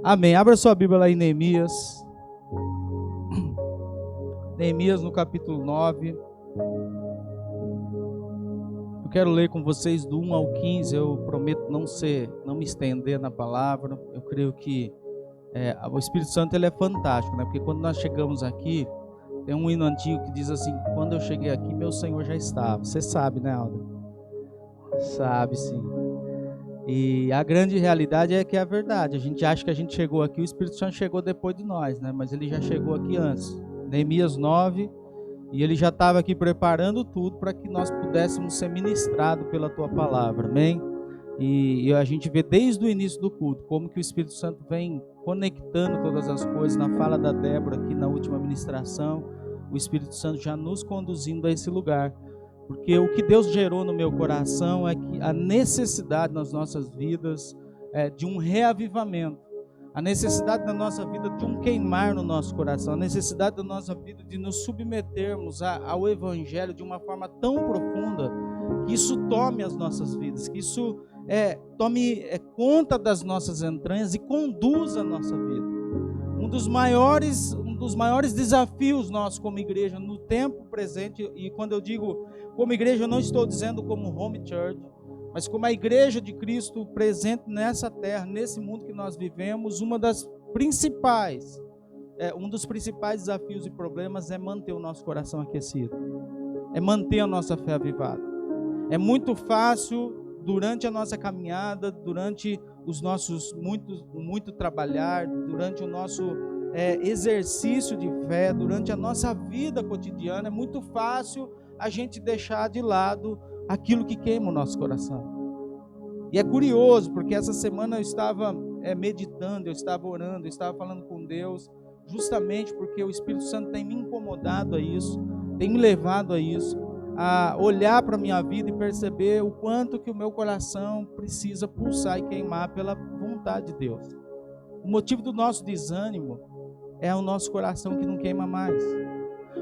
Amém. Abra sua Bíblia lá em Neemias. Neemias no capítulo 9. Eu quero ler com vocês do 1 ao 15. Eu prometo não me estender na palavra. Eu creio que o Espírito Santo ele é fantástico, né? Porque quando nós chegamos aqui, tem um hino antigo que diz assim: quando eu cheguei aqui, meu Senhor já estava. Você sabe, né, Alda? Sabe, sim. E a grande realidade é que é a verdade. A gente acha que a gente chegou aqui, o Espírito Santo chegou depois de nós, né? Mas ele já chegou aqui antes. Neemias 9, e ele já estava aqui preparando tudo para que nós pudéssemos ser ministrados pela tua palavra, amém? E a gente vê desde o início do culto como que o Espírito Santo vem conectando todas as coisas. Na fala da Débora aqui na última ministração, o Espírito Santo já nos conduzindo a esse lugar. Porque o que Deus gerou no meu coração é que a necessidade nas nossas vidas de um reavivamento, a necessidade da nossa vida de um queimar no nosso coração, a necessidade da nossa vida de nos submetermos ao Evangelho de uma forma tão profunda que isso tome as nossas vidas, que isso tome conta das nossas entranhas e conduza a nossa vida. Um dos maiores desafios nossos como igreja no tempo presente, e quando eu digo como igreja, eu não estou dizendo como home church, mas como a igreja de Cristo presente nessa terra, nesse mundo que nós vivemos, um dos principais desafios e problemas é manter o nosso coração aquecido, é manter a nossa fé avivada. É muito fácil durante a nossa caminhada, durante os nossos muito trabalhar, durante o nosso exercício de fé, durante a nossa vida cotidiana, é muito fácil a gente deixar de lado aquilo que queima o nosso coração. E é curioso, porque essa semana eu estava meditando, eu estava orando, eu estava falando com Deus, justamente porque o Espírito Santo tem me incomodado a isso, tem me levado a isso, a olhar para a minha vida e perceber o quanto que o meu coração precisa pulsar e queimar pela vontade de Deus. O motivo do nosso desânimo é o nosso coração que não queima mais.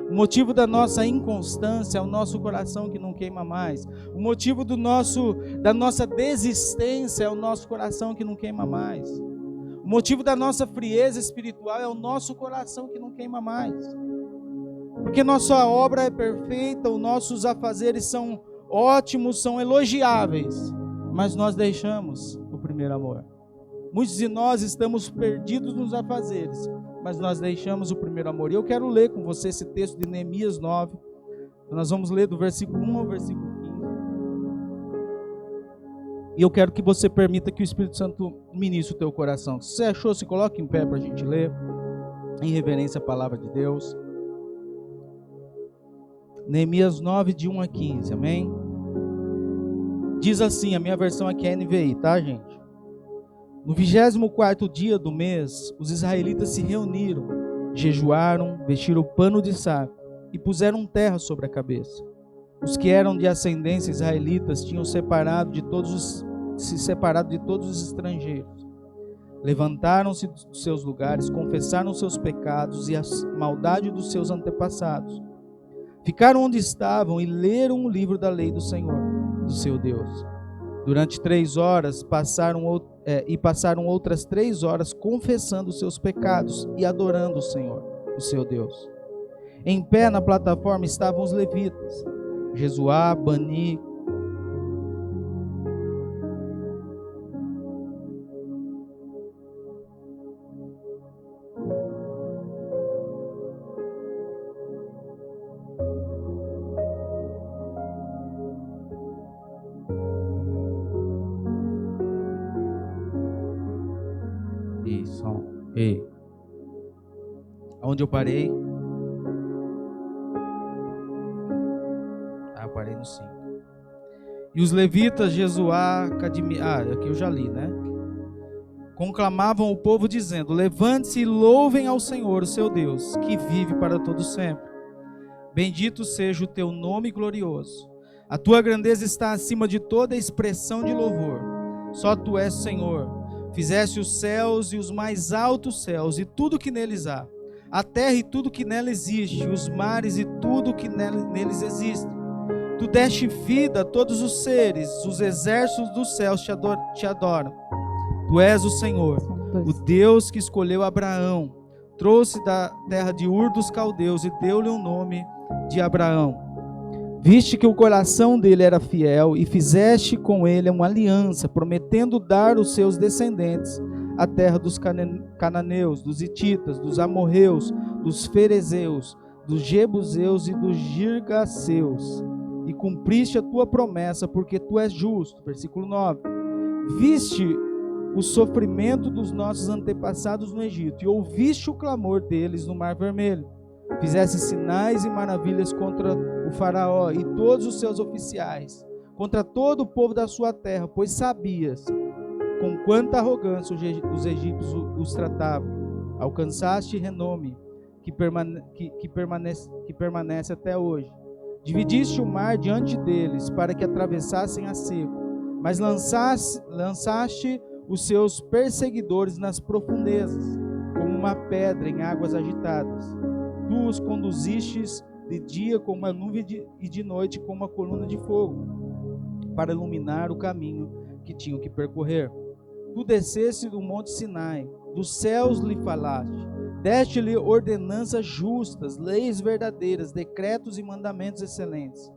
O motivo da nossa inconstância é o nosso coração que não queima mais. O motivo da nossa desistência é o nosso coração que não queima mais. O motivo da nossa frieza espiritual é o nosso coração que não queima mais. Porque nossa obra é perfeita, os nossos afazeres são ótimos, são elogiáveis, mas nós deixamos o primeiro amor. Muitos de nós estamos perdidos nos afazeres, mas nós deixamos o primeiro amor. E eu quero ler com você esse texto de Neemias 9. Nós vamos ler do versículo 1 ao versículo 15. E eu quero que você permita que o Espírito Santo ministre o teu coração. Se você achou, se coloque em pé para a gente ler, em reverência à palavra de Deus. Neemias 9, de 1 a 15, amém? Diz assim, a minha versão aqui é NVI, tá, gente? No 24º dia do mês, os israelitas se reuniram, jejuaram, vestiram pano de saco e puseram terra sobre a cabeça. Os que eram de ascendência israelitas tinham se separado de todos os estrangeiros. Levantaram-se dos seus lugares, confessaram seus pecados e a maldade dos seus antepassados. Ficaram onde estavam e leram o livro da lei do Senhor, do seu Deus. Durante 3 horas passaram outras 3 horas confessando os seus pecados e adorando o Senhor, o seu Deus. Em pé na plataforma estavam os levitas, Jesuá, Bani, Onde eu parei? Eu parei no 5. E os levitas, Jesuá, aqui eu já li, né? Conclamavam o povo dizendo: levante-se e louvem ao Senhor, o seu Deus, que vive para todo sempre. Bendito seja o teu nome glorioso. A tua grandeza está acima de toda expressão de louvor. Só tu és Senhor. Fizeste os céus e os mais altos céus e tudo que neles há, a terra e tudo que nela existe, os mares e tudo que neles existe. Tu deste vida a todos os seres, os exércitos dos céus te adoram. Tu és o Senhor, O Deus que escolheu Abraão, trouxe da terra de Ur dos Caldeus e deu-lhe o nome de Abraão. Viste que o coração dele era fiel e fizeste com ele uma aliança, prometendo dar aos seus descendentes a terra dos cananeus, dos hititas, dos amorreus, dos ferezeus, dos jebuseus e dos girgaseus. E cumpriste a tua promessa, porque tu és justo. Versículo 9. Viste o sofrimento dos nossos antepassados no Egito e ouviste o clamor deles no Mar Vermelho. Fizeste sinais e maravilhas contra o faraó e todos os seus oficiais, contra todo o povo da sua terra, pois sabias com quanta arrogância os egípcios os tratavam. Alcançaste renome que permanece até hoje. Dividiste o mar diante deles para que atravessassem a seco, mas lançaste os seus perseguidores nas profundezas, como uma pedra em águas agitadas. Tu os conduzistes de dia como uma nuvem e de noite como uma coluna de fogo, para iluminar o caminho que tinham que percorrer. Tu desceste do monte Sinai, dos céus lhe falaste, deste-lhe ordenanças justas, leis verdadeiras, decretos e mandamentos excelentes.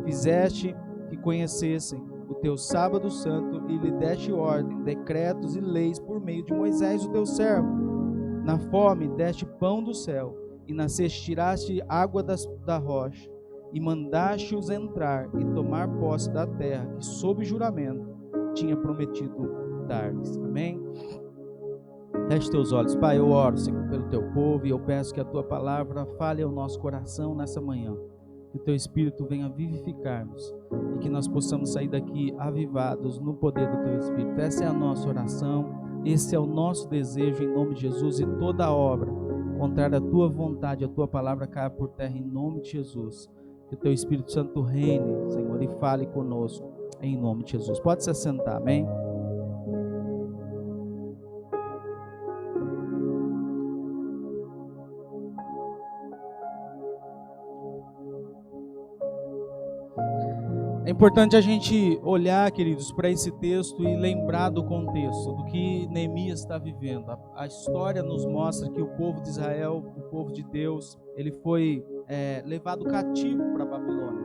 Fizeste que conhecessem o teu sábado santo e lhe deste ordem, decretos e leis por meio de Moisés, o teu servo. Na fome deste pão do céu, e na sede tiraste água da rocha, e mandaste-os entrar e tomar posse da terra que, sob juramento, tinha prometido dar-lhes. Amém? Feche teus olhos. Pai, eu oro, Senhor, pelo teu povo, e eu peço que a tua palavra fale ao nosso coração nessa manhã. Que o teu Espírito venha vivificar-nos e que nós possamos sair daqui avivados no poder do teu Espírito. Essa é a nossa oração, esse é o nosso desejo em nome de Jesus, e toda obra contrária à tua vontade, a tua palavra caia por terra em nome de Jesus. Que o teu Espírito Santo reine, Senhor, e fale conosco em nome de Jesus. Pode se assentar, amém? É importante a gente olhar, queridos, para esse texto e lembrar do contexto, do que Neemias está vivendo. A história nos mostra que o povo de Israel, o povo de Deus, ele foi levado cativo para a Babilônia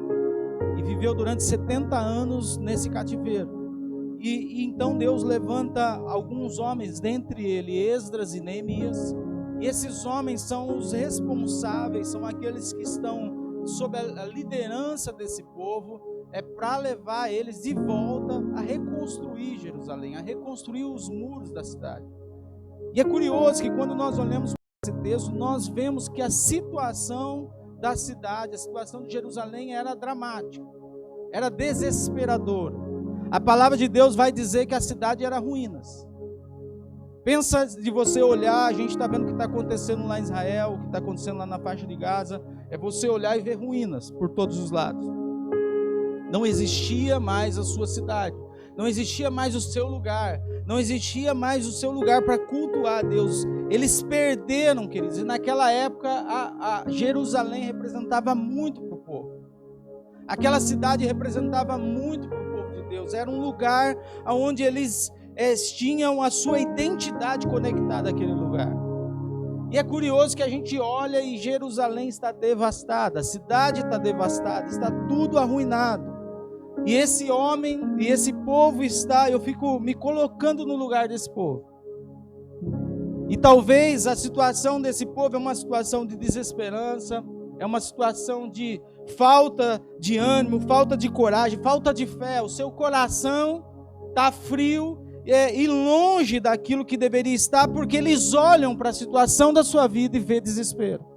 e viveu durante 70 anos nesse cativeiro. E então Deus levanta alguns homens, dentre eles Esdras e Neemias, e esses homens são os responsáveis, são aqueles que estão sob a liderança desse povo, para levar eles de volta a reconstruir Jerusalém, a reconstruir os muros da cidade. E é curioso que quando nós olhamos para esse texto, nós vemos que a situação da cidade, a situação de Jerusalém era dramática, era desesperadora. A palavra de Deus vai dizer que a cidade era ruínas. Pensa de você olhar, a gente está vendo o que está acontecendo lá em Israel, o que está acontecendo lá na faixa de Gaza, é você olhar e ver ruínas por todos os lados. Não existia mais a sua cidade, não existia mais o seu lugar, não existia mais o seu lugar para cultuar a Deus. Eles perderam, queridos, e naquela época a Jerusalém representava muito para o povo. Aquela cidade representava muito para o povo de Deus, era um lugar onde eles tinham a sua identidade conectada àquele lugar. E é curioso que a gente olha e Jerusalém está devastada, a cidade está devastada, está tudo arruinado. E esse homem e esse povo eu fico me colocando no lugar desse povo. E talvez a situação desse povo é uma situação de desesperança, é uma situação de falta de ânimo, falta de coragem, falta de fé. O seu coração está frio e longe daquilo que deveria estar, porque eles olham para a situação da sua vida e vê desespero.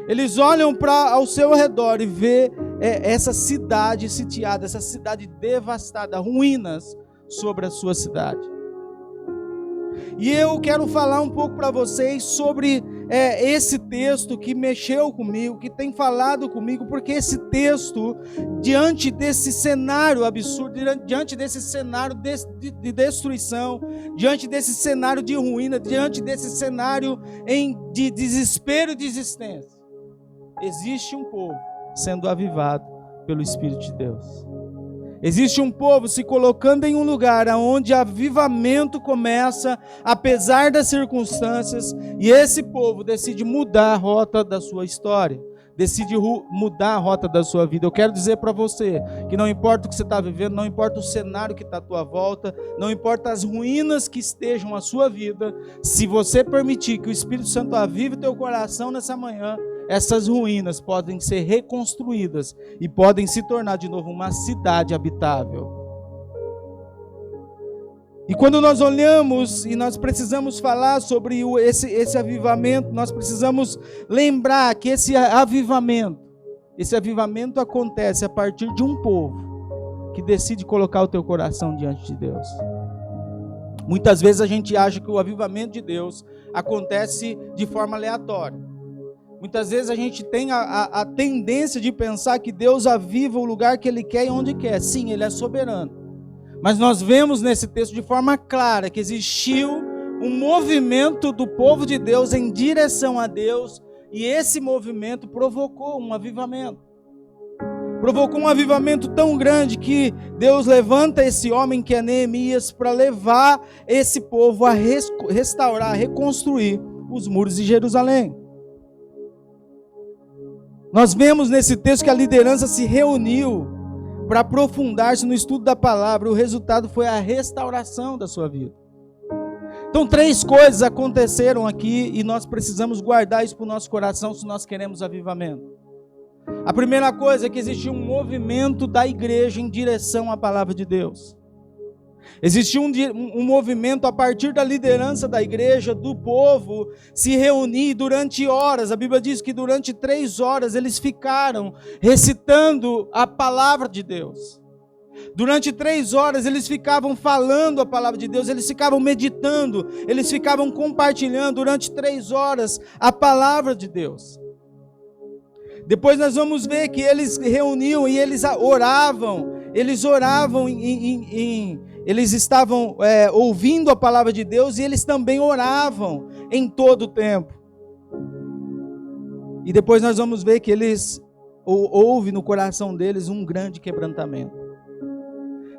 Eles olham ao seu redor e vê essa cidade sitiada, essa cidade devastada, ruínas sobre a sua cidade. E eu quero falar um pouco para vocês sobre esse texto que mexeu comigo, que tem falado comigo, porque esse texto, diante desse cenário absurdo, diante desse cenário de destruição, diante desse cenário de ruína, diante desse cenário de desespero e de existência, existe um povo sendo avivado pelo Espírito de Deus. Existe um povo se colocando em um lugar onde avivamento começa, apesar das circunstâncias, e esse povo decide mudar a rota da sua história, decide mudar a rota da sua vida. Eu quero dizer para você que não importa o que você está vivendo, não importa o cenário que está à tua volta, não importa as ruínas que estejam à sua vida, se você permitir que o Espírito Santo avive o teu coração nessa manhã, essas ruínas podem ser reconstruídas e podem se tornar de novo uma cidade habitável. E quando nós olhamos e nós precisamos falar sobre esse avivamento, nós precisamos lembrar que esse avivamento acontece a partir de um povo que decide colocar o teu coração diante de Deus. Muitas vezes a gente acha que o avivamento de Deus acontece de forma aleatória. Muitas vezes a gente tem a tendência de pensar que Deus aviva o lugar que Ele quer e onde quer. Sim, Ele é soberano. Mas nós vemos nesse texto de forma clara que existiu um movimento do povo de Deus em direção a Deus, e esse movimento provocou um avivamento. Provocou um avivamento tão grande que Deus levanta esse homem que é Neemias para levar esse povo a restaurar, a reconstruir os muros de Jerusalém. Nós vemos nesse texto que a liderança se reuniu para aprofundar-se no estudo da palavra. O resultado foi a restauração da sua vida. Então, 3 coisas aconteceram aqui e nós precisamos guardar isso para o nosso coração se nós queremos avivamento. A primeira coisa é que existiu um movimento da igreja em direção à palavra de Deus. Existiu um movimento a partir da liderança da igreja, do povo, se reunir durante horas. A Bíblia diz que durante 3 horas eles ficaram recitando a palavra de Deus. Durante 3 horas eles ficavam falando a palavra de Deus, eles ficavam meditando, eles ficavam compartilhando durante 3 horas a palavra de Deus. Depois nós vamos ver que eles reuniam e eles oravam, eles estavam ouvindo a palavra de Deus e eles também oravam em todo o tempo. E depois nós vamos ver que houve no coração deles um grande quebrantamento.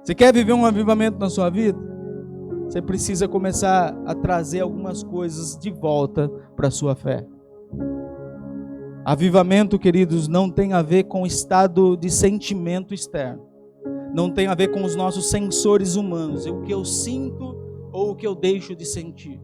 Você quer viver um avivamento na sua vida? Você precisa começar a trazer algumas coisas de volta para a sua fé. Avivamento, queridos, não tem a ver com o estado de sentimento externo. Não tem a ver com os nossos sensores humanos, o que eu sinto ou o que eu deixo de sentir.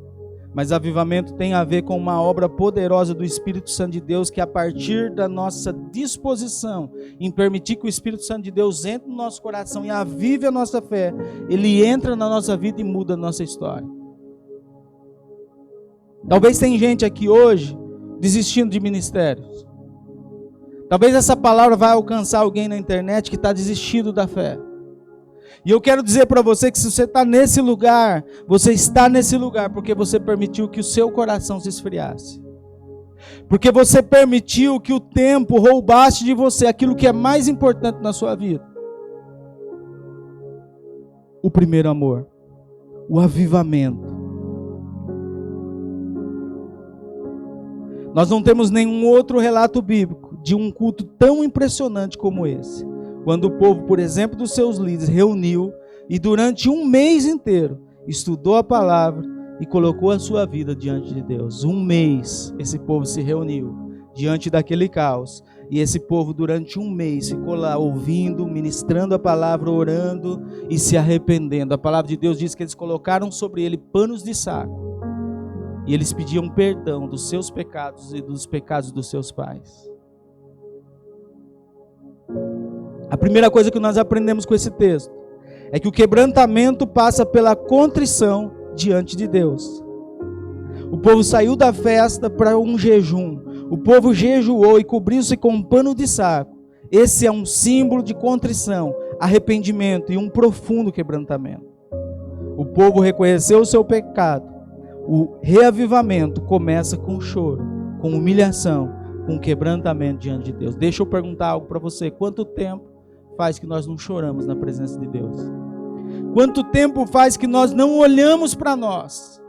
Mas avivamento tem a ver com uma obra poderosa do Espírito Santo de Deus, que a partir da nossa disposição em permitir que o Espírito Santo de Deus entre no nosso coração e avive a nossa fé, ele entra na nossa vida e muda a nossa história. Talvez tem gente aqui hoje desistindo de ministérios. Talvez essa palavra vai alcançar alguém na internet que está desistindo da fé. E eu quero dizer para você que se você está nesse lugar, você está nesse lugar porque você permitiu que o seu coração se esfriasse. Porque você permitiu que o tempo roubasse de você aquilo que é mais importante na sua vida. O primeiro amor, o avivamento. Nós não temos nenhum outro relato bíblico de um culto tão impressionante como esse. Quando o povo, por exemplo, dos seus líderes, reuniu e durante 1 mês inteiro estudou a palavra e colocou a sua vida diante de Deus. 1 mês esse povo se reuniu diante daquele caos. E esse povo durante 1 mês ficou lá ouvindo, ministrando a palavra, orando e se arrependendo. A palavra de Deus diz que eles colocaram sobre ele panos de saco. E eles pediam perdão dos seus pecados e dos pecados dos seus pais. A primeira coisa que nós aprendemos com esse texto é que o quebrantamento passa pela contrição diante de Deus. O povo saiu da festa para um jejum. O povo jejuou e cobriu-se com um pano de saco. Esse é um símbolo de contrição, arrependimento e um profundo quebrantamento. O povo reconheceu o seu pecado. O reavivamento começa com choro, com humilhação, com quebrantamento diante de Deus. Deixa eu perguntar algo para você. Quanto tempo faz que nós não choramos na presença de Deus? Quanto tempo faz que nós não olhamos para nós?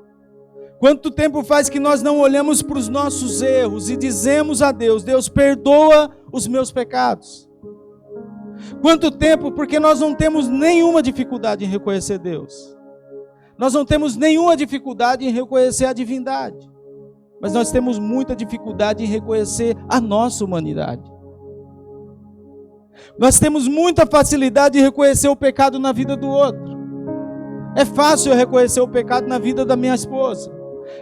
Quanto tempo faz que nós não olhamos para os nossos erros e dizemos a Deus: Deus, perdoa os meus pecados? Quanto tempo? Porque nós não temos nenhuma dificuldade em reconhecer Deus. Nós não temos nenhuma dificuldade em reconhecer a divindade. Mas nós temos muita dificuldade em reconhecer a nossa humanidade. Nós temos muita facilidade em reconhecer o pecado na vida do outro. É fácil eu reconhecer o pecado na vida da minha esposa.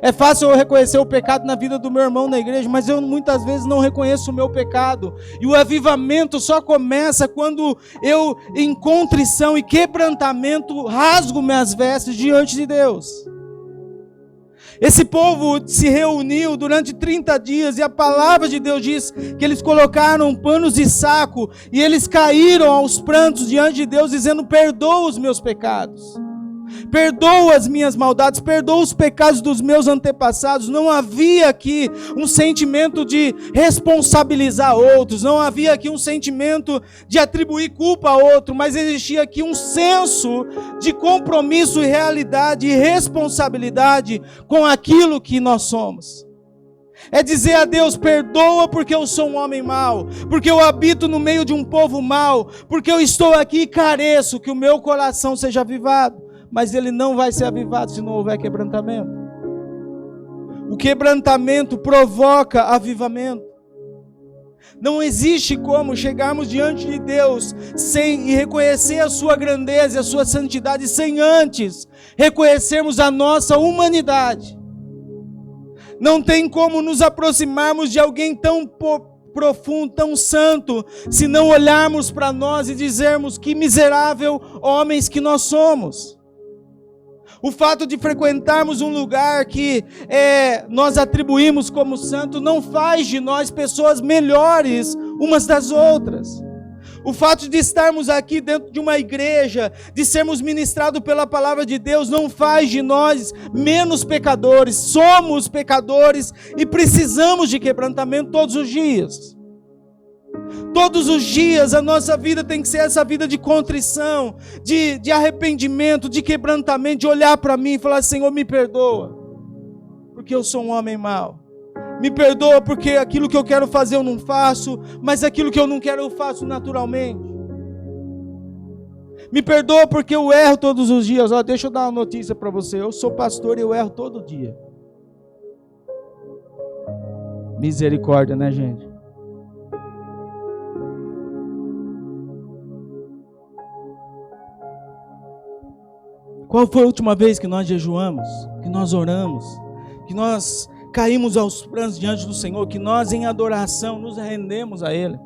É fácil eu reconhecer o pecado na vida do meu irmão na igreja, mas eu muitas vezes não reconheço o meu pecado. E o avivamento só começa quando eu, em contrição e quebrantamento, rasgo minhas vestes diante de Deus. Esse povo se reuniu durante 30 dias e a palavra de Deus diz que eles colocaram panos de saco e eles caíram aos prantos diante de Deus dizendo: perdoa os meus pecados. Perdoa as minhas maldades, perdoa os pecados dos meus antepassados. Não havia aqui um sentimento de responsabilizar outros, não havia aqui um sentimento de atribuir culpa a outro, mas existia aqui um senso de compromisso e realidade e responsabilidade com aquilo que nós somos. É dizer a Deus: perdoa porque eu sou um homem mau, porque eu habito no meio de um povo mau, porque eu estou aqui e careço que o meu coração seja avivado. Mas ele não vai ser avivado se não houver quebrantamento. O quebrantamento provoca avivamento. Não existe como chegarmos diante de Deus sem reconhecer a sua grandeza e a sua santidade, sem antes reconhecermos a nossa humanidade. Não tem como nos aproximarmos de alguém tão profundo, tão santo, se não olharmos para nós e dizermos que miserável homens que nós somos. O fato de frequentarmos um lugar que nós atribuímos como santo não faz de nós pessoas melhores umas das outras. O fato de estarmos aqui dentro de uma igreja, de sermos ministrados pela palavra de Deus, não faz de nós menos pecadores. Somos pecadores e precisamos de quebrantamento todos os dias. Todos os dias a nossa vida tem que ser essa vida de contrição, de arrependimento, de quebrantamento, de olhar para mim e falar: Senhor, me perdoa, porque eu sou um homem mau. Me perdoa porque aquilo que eu quero fazer eu não faço, mas aquilo que eu não quero eu faço naturalmente. Me perdoa porque eu erro todos os dias. Deixa eu dar uma notícia para você: eu sou pastor e eu erro todo dia. Misericórdia, né, gente? Qual foi a última vez que nós jejuamos, que nós oramos, que nós caímos aos prantos diante do Senhor, que nós em adoração nos rendemos a Ele?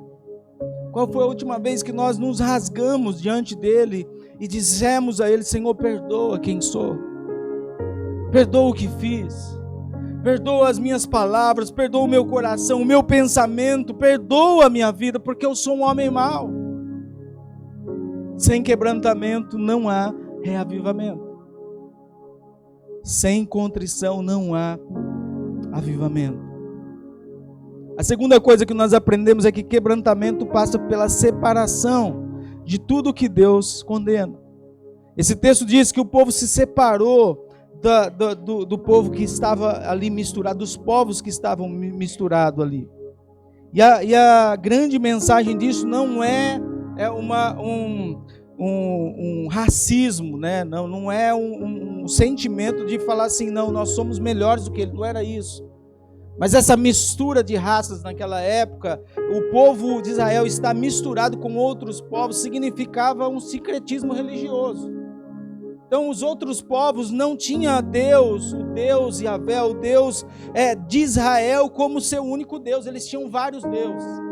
Qual foi a última vez que nós nos rasgamos diante dEle e dissemos a Ele: Senhor, perdoa quem sou, perdoa o que fiz, perdoa as minhas palavras, perdoa o meu coração, o meu pensamento, perdoa a minha vida, porque eu sou um homem mau. Sem quebrantamento não há reavivamento. Sem contrição não há avivamento. A segunda coisa que nós aprendemos é que quebrantamento passa pela separação de tudo que Deus condena. Esse texto diz que o povo se separou do povo que estava ali misturado, dos povos que estavam misturados ali. E a grande mensagem disso não é um racismo, né? Não é um sentimento de falar assim: não, nós somos melhores do que ele. Não era isso. Mas essa mistura de raças naquela época, o povo de Israel estar misturado com outros povos, significava um sincretismo religioso. Então os outros povos não tinham Deus, o Deus Yahvé, o Deus de Israel como seu único Deus. Eles tinham vários deuses.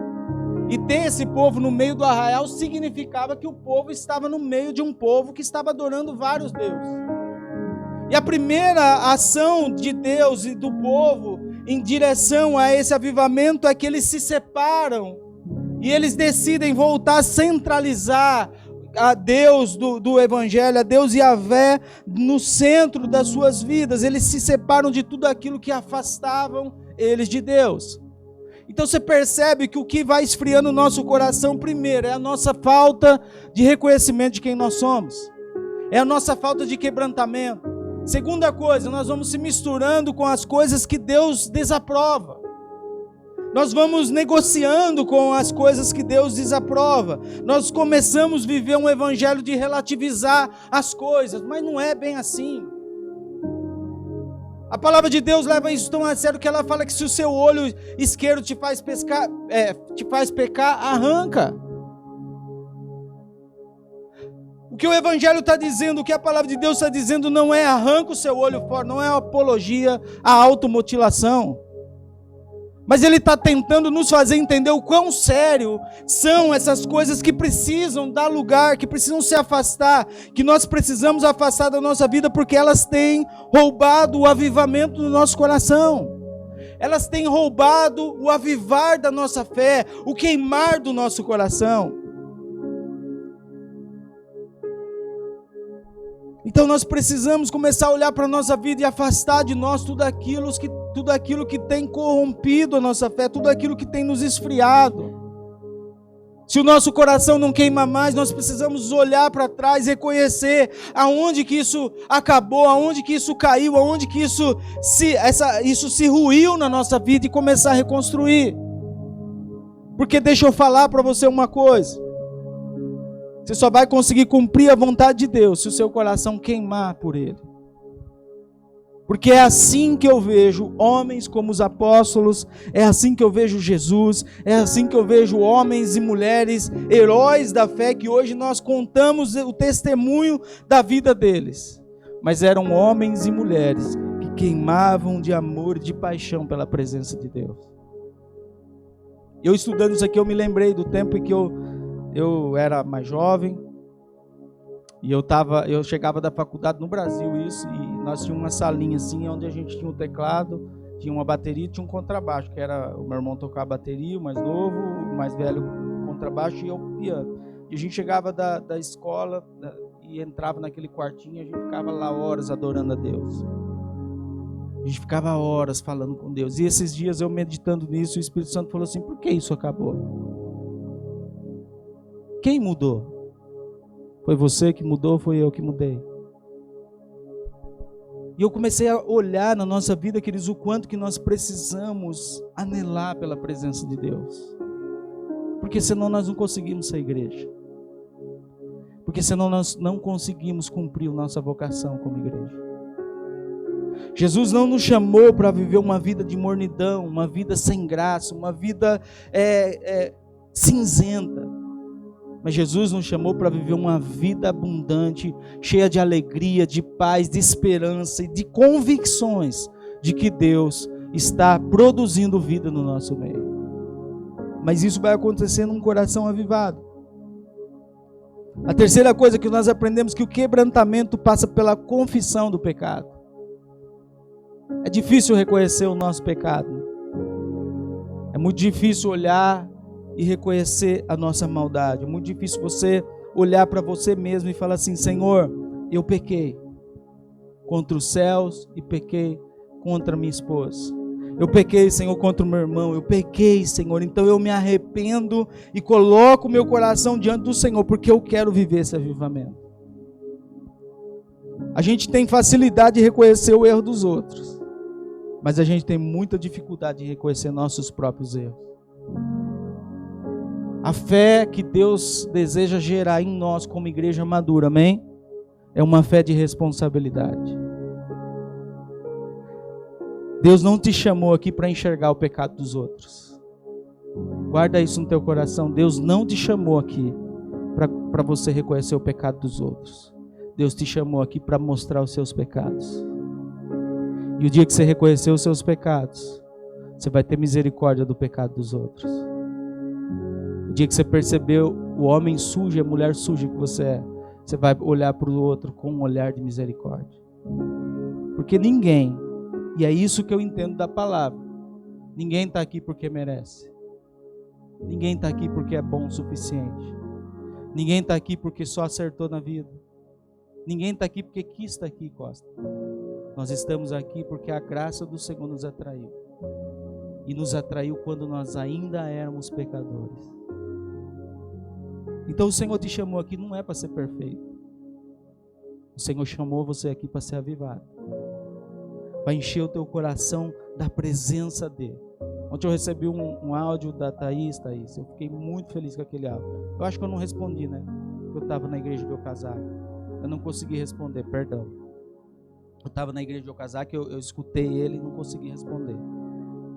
E ter esse povo no meio do arraial significava que o povo estava no meio de um povo que estava adorando vários deuses. E a primeira ação de Deus e do povo em direção a esse avivamento é que eles se separam e eles decidem voltar a centralizar a Deus do Evangelho, a Deus Yahvé no centro das suas vidas. Eles se separam de tudo aquilo que afastavam eles de Deus. Então você percebe que o que vai esfriando o nosso coração primeiro é a nossa falta de reconhecimento de quem nós somos. É a nossa falta de quebrantamento. Segunda coisa, nós vamos se misturando com as coisas que Deus desaprova. Nós vamos negociando com as coisas que Deus desaprova. Nós começamos a viver um evangelho de relativizar as coisas, mas não é bem assim. A palavra de Deus leva isso tão a sério que ela fala que se o seu olho esquerdo te faz pecar, arranca. O que o evangelho está dizendo, o que a palavra de Deus está dizendo não é arranca o seu olho fora, não é apologia à automutilação. Mas ele está tentando nos fazer entender o quão sério são essas coisas que precisam dar lugar, que precisam se afastar, que nós precisamos afastar da nossa vida porque elas têm roubado o avivamento do nosso coração. Elas têm roubado o avivar da nossa fé, o queimar do nosso coração. Então nós precisamos começar a olhar para a nossa vida e afastar de nós tudo aquilo que tem corrompido a nossa fé, tudo aquilo que tem nos esfriado. Se o nosso coração não queima mais, nós precisamos olhar para trás e reconhecer aonde que isso acabou, aonde que isso caiu, aonde que isso se ruiu na nossa vida e começar a reconstruir. Porque deixa eu falar para você uma coisa. Você só vai conseguir cumprir a vontade de Deus se o seu coração queimar por Ele. Porque é assim que eu vejo homens como os apóstolos, é assim que eu vejo Jesus, é assim que eu vejo homens e mulheres, heróis da fé, que hoje nós contamos o testemunho da vida deles. Mas eram homens e mulheres que queimavam de amor e de paixão pela presença de Deus. Eu estudando isso aqui, eu me lembrei do tempo em que eu era mais jovem, e eu chegava da faculdade no Brasil, isso, e nós tínhamos uma salinha assim, onde a gente tinha um teclado, tinha uma bateria e tinha um contrabaixo, que era o meu irmão tocar a bateria, o mais novo, o mais velho contrabaixo e eu piano. E a gente chegava da escola e entrava naquele quartinho, e a gente ficava lá horas adorando a Deus. A gente ficava horas falando com Deus. E esses dias eu meditando nisso, o Espírito Santo falou assim: por que isso acabou? Quem mudou? Foi você que mudou, foi eu que mudei. E eu comecei a olhar na nossa vida, queridos, o quanto que nós precisamos anelar pela presença de Deus. Porque senão nós não conseguimos ser igreja. Porque senão nós não conseguimos cumprir a nossa vocação como igreja. Jesus não nos chamou para viver uma vida de mornidão, uma vida sem graça, uma vida cinzenta. Mas Jesus nos chamou para viver uma vida abundante, cheia de alegria, de paz, de esperança e de convicções de que Deus está produzindo vida no nosso meio. Mas isso vai acontecer num coração avivado. A terceira coisa que nós aprendemos é que o quebrantamento passa pela confissão do pecado. É difícil reconhecer o nosso pecado. É muito difícil olhar e reconhecer a nossa maldade. É muito difícil você olhar para você mesmo e falar assim: Senhor, eu pequei contra os céus e pequei contra minha esposa. Eu pequei, Senhor, contra o meu irmão. Eu pequei, Senhor. Então eu me arrependo e coloco o meu coração diante do Senhor, porque eu quero viver esse avivamento. A gente tem facilidade de reconhecer o erro dos outros, mas a gente tem muita dificuldade de reconhecer nossos próprios erros. A fé que Deus deseja gerar em nós como igreja madura, amém? É uma fé de responsabilidade. Deus não te chamou aqui para enxergar o pecado dos outros. Guarda isso no teu coração. Deus não te chamou aqui para você reconhecer o pecado dos outros. Deus te chamou aqui para mostrar os seus pecados. E o dia que você reconhecer os seus pecados, você vai ter misericórdia do pecado dos outros. O dia que você percebeu o homem sujo e a mulher suja que você é, você vai olhar para o outro com um olhar de misericórdia. Porque ninguém, e é isso que eu entendo da palavra, ninguém está aqui porque merece. Ninguém está aqui porque é bom o suficiente. Ninguém está aqui porque só acertou na vida. Ninguém está aqui porque quis estar aqui, Costa. Nós estamos aqui porque a graça do Senhor nos atraiu. E nos atraiu quando nós ainda éramos pecadores. Então o Senhor te chamou aqui não é para ser perfeito. O Senhor chamou você aqui para ser avivado. Para encher o teu coração da presença dEle. Ontem eu recebi um áudio da Thaís. Eu fiquei muito feliz com aquele áudio. Eu acho que eu não respondi, né? Eu estava na igreja de Okazaki. Eu não consegui responder, perdão. Eu estava na igreja de Okazaki, eu escutei ele e não consegui responder.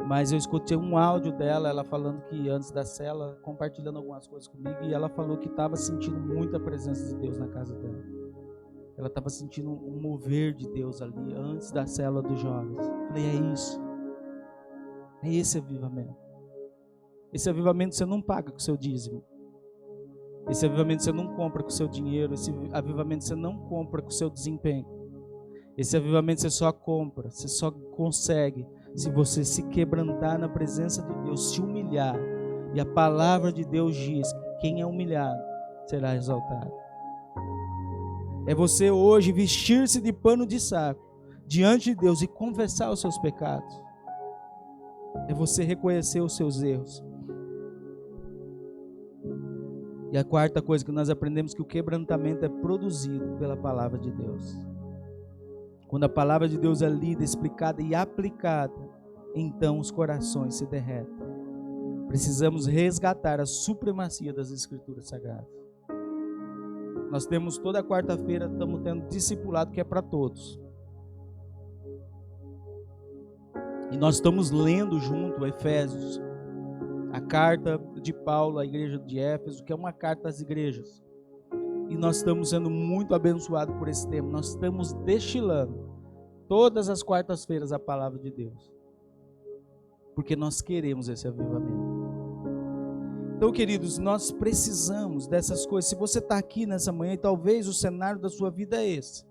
Mas eu escutei um áudio dela, ela falando que antes da cela, compartilhando algumas coisas comigo, e ela falou que estava sentindo muita presença de Deus na casa dela. Ela estava sentindo um mover de Deus ali, antes da célula dos jovens. Eu falei, é isso. É esse avivamento. Esse avivamento você não paga com o seu dízimo. Esse avivamento você não compra com o seu dinheiro. Esse avivamento você não compra com o seu desempenho. Esse avivamento você só compra, você só consegue se você se quebrantar na presença de Deus, se humilhar. E a palavra de Deus diz que quem é humilhado será exaltado. É você hoje vestir-se de pano de saco diante de Deus e confessar os seus pecados. É você reconhecer os seus erros. E a quarta coisa que nós aprendemos, que o quebrantamento é produzido pela palavra de Deus. Quando a palavra de Deus é lida, explicada e aplicada, então os corações se derretem. Precisamos resgatar a supremacia das Escrituras Sagradas. Nós temos toda quarta-feira, estamos tendo discipulado que é para todos. E nós estamos lendo junto Efésios, a carta de Paulo à igreja de Éfeso, que é uma carta às igrejas. E nós estamos sendo muito abençoados por esse tema. Nós estamos destilando todas as quartas-feiras a palavra de Deus. Porque nós queremos esse avivamento. Então, queridos, nós precisamos dessas coisas. Se você está aqui nessa manhã e talvez o cenário da sua vida é esse.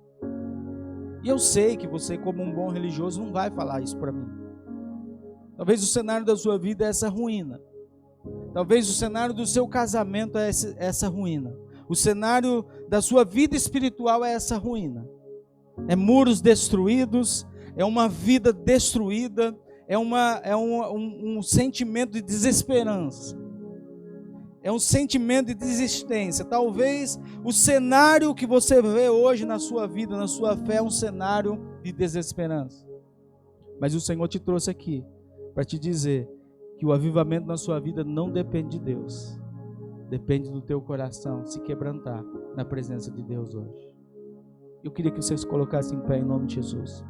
E eu sei que você, como um bom religioso, não vai falar isso para mim. Talvez o cenário da sua vida é essa ruína. Talvez o cenário do seu casamento é essa ruína. O cenário da sua vida espiritual é essa ruína. É muros destruídos, é uma vida destruída, é um sentimento de desesperança. É um sentimento de desistência. Talvez o cenário que você vê hoje na sua vida, na sua fé, é um cenário de desesperança. Mas o Senhor te trouxe aqui para te dizer que o avivamento na sua vida não depende de Deus. Depende do teu coração se quebrantar na presença de Deus hoje. Eu queria que vocês colocassem em pé em nome de Jesus.